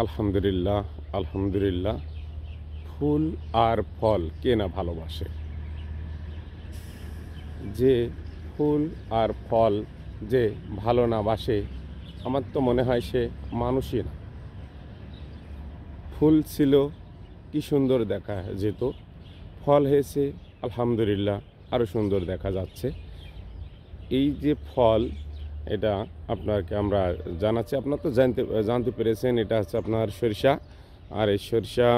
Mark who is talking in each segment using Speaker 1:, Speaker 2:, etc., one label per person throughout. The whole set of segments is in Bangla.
Speaker 1: আলহামদুলিল্লাহ, আলহামদুলিল্লাহ। ফুল আর ফল কে না ভালোবাসে? যে ফুল আর ফল যে ভালো না বাসে, আমার তো মনে হয় সে মানুষই না। ফুল ছিল কি সুন্দর দেখা যেত, ফল হয়েছে আলহামদুলিল্লাহ আরও সুন্দর দেখা যাচ্ছে। এই যে ফল, এটা আপনাকে আমরা জানাচ্ছি, আপনার তো জানতে পেরেছেন, এটা হচ্ছে আপনার সরিষা। আর এই সরিষা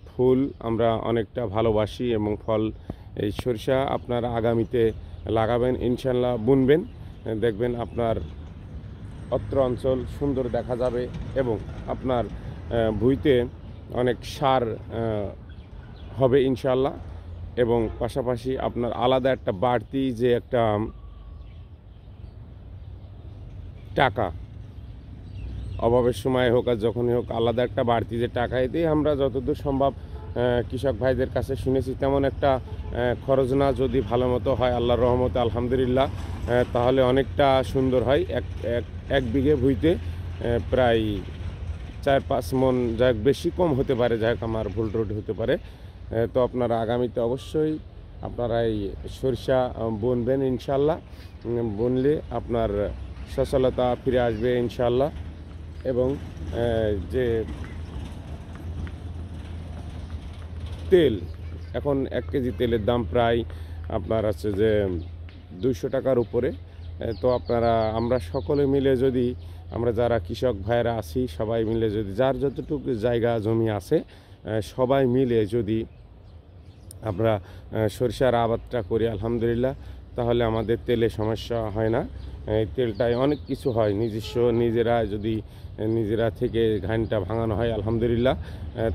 Speaker 1: ফুল আমরা অনেকটা ভালোবাসি এবং ফল এই সরিষা আপনার আগামীতে লাগাবেন ইনশাল্লাহ, বুনবেন, দেখবেন আপনার অত্র অঞ্চল সুন্দর দেখা যাবে এবং আপনার ভুঁইতে অনেক সার হবে ইনশাল্লাহ। এবং পাশাপাশি আপনার আলাদা একটা বাড়তি যে একটা টাকা, অভাবের সময় হোক আর যখনই হোক, আলাদা একটা বাড়তি যে টাকা, এতেই আমরা যতদূর সম্ভব কৃষক ভাইদের কাছে শুনেছি তেমন একটা খরচ না, যদি ভালো মতো হয় আল্লাহর রহমতে আলহামদুলিল্লাহ, তাহলে অনেকটা সুন্দর হয়। এক বিঘে ভুঁইতে প্রায় 4-5 মন, যাই বেশি কম হতে পারে, যাই আমার ভুল ত্রুটি হতে পারে। তো আপনারা আগামীতে অবশ্যই আপনারা এই সরিষা বুনবেন ইনশাল্লাহ। বুনলে আপনার সচ্ছলতা ফিরে আসবে ইনশাল্লাহ। এবং যে তেল, এখন 1 কেজি তেলের দাম প্রায় আপনার আছে যে 200 টাকার উপরে। তো আমরা সকলে মিলে যদি, আমরা যারা কৃষক ভাইয়েরা আছি সবাই মিলে যদি, যার যতটুকু জায়গা জমি আছে সবাই মিলে যদি আমরা সরিষার আবাদটা করি আলহামদুলিল্লাহ, তাহলে আমাদের তেলে সমস্যা হয় না। এই তেলটায় অনেক কিছু হয়, নিজেরা থেকে ঘানটা ভাঙানো হয় আলহামদুলিল্লাহ,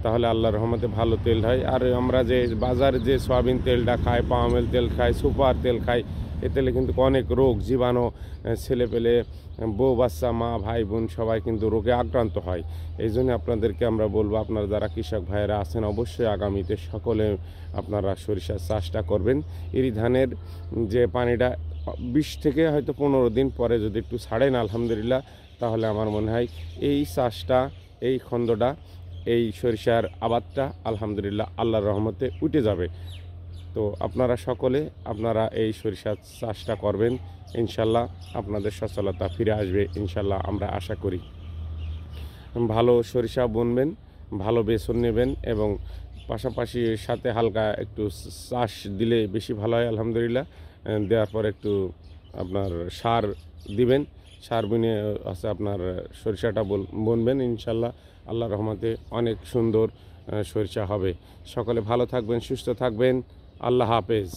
Speaker 1: তাহলে আল্লাহর রহমতে ভালো তেল হয়। আর আমরা যে বাজারে যে সয়াবিন তেলটা খাই, পাম অয়েল তেল খাই, সুপার তেল খাই, এ তেলে কিন্তু অনেক রোগ জীবাণু, ছেলেপেলে, বউ বাচ্চা, মা ভাই বোন সবাই কিন্তু রোগে আক্রান্ত হয়। এই জন্য আপনাদেরকে আমরা বলবো, আপনারা যারা কৃষক ভাইয়েরা আছেন অবশ্যই আগামীতে সকলে আপনারা সরিষার চাষটা করবেন। এরি ধানের যে পানিটা 20 থেকে হয়তো 15 দিন পরে যদি একটু ছাড়েন আলহামদুলিল্লাহ, তাহলে আমার মনে হয় এই চাষটা, এই খন্দটা, এই সরিষার আবাদটা আলহামদুলিল্লাহ আল্লাহর রহমতে উঠে যাবে। তো আপনারা সকলে এই সরিষার চাষটা করবেন ইনশাল্লাহ, আপনাদের সচ্ছলতা ফিরে আসবে ইনশাল্লাহ আমরা আশা করি। ভালো সরিষা বুনবেন, ভালো বেসন নেবেন এবং পাশাপাশি সাথে হালকা একটু চাষ দিলে বেশি ভালো হয় আলহামদুলিল্লাহ। দেওয়ার পর একটু আপনার সার দিবেন, সার বুনে আছে আপনার সরিষাটা বুনবেন ইনশাল্লাহ, আল্লাহর রহমতে অনেক সুন্দর সরিষা হবে। সকলে ভালো থাকবেন, সুস্থ থাকবেন, আল্লাহ হাফেজ।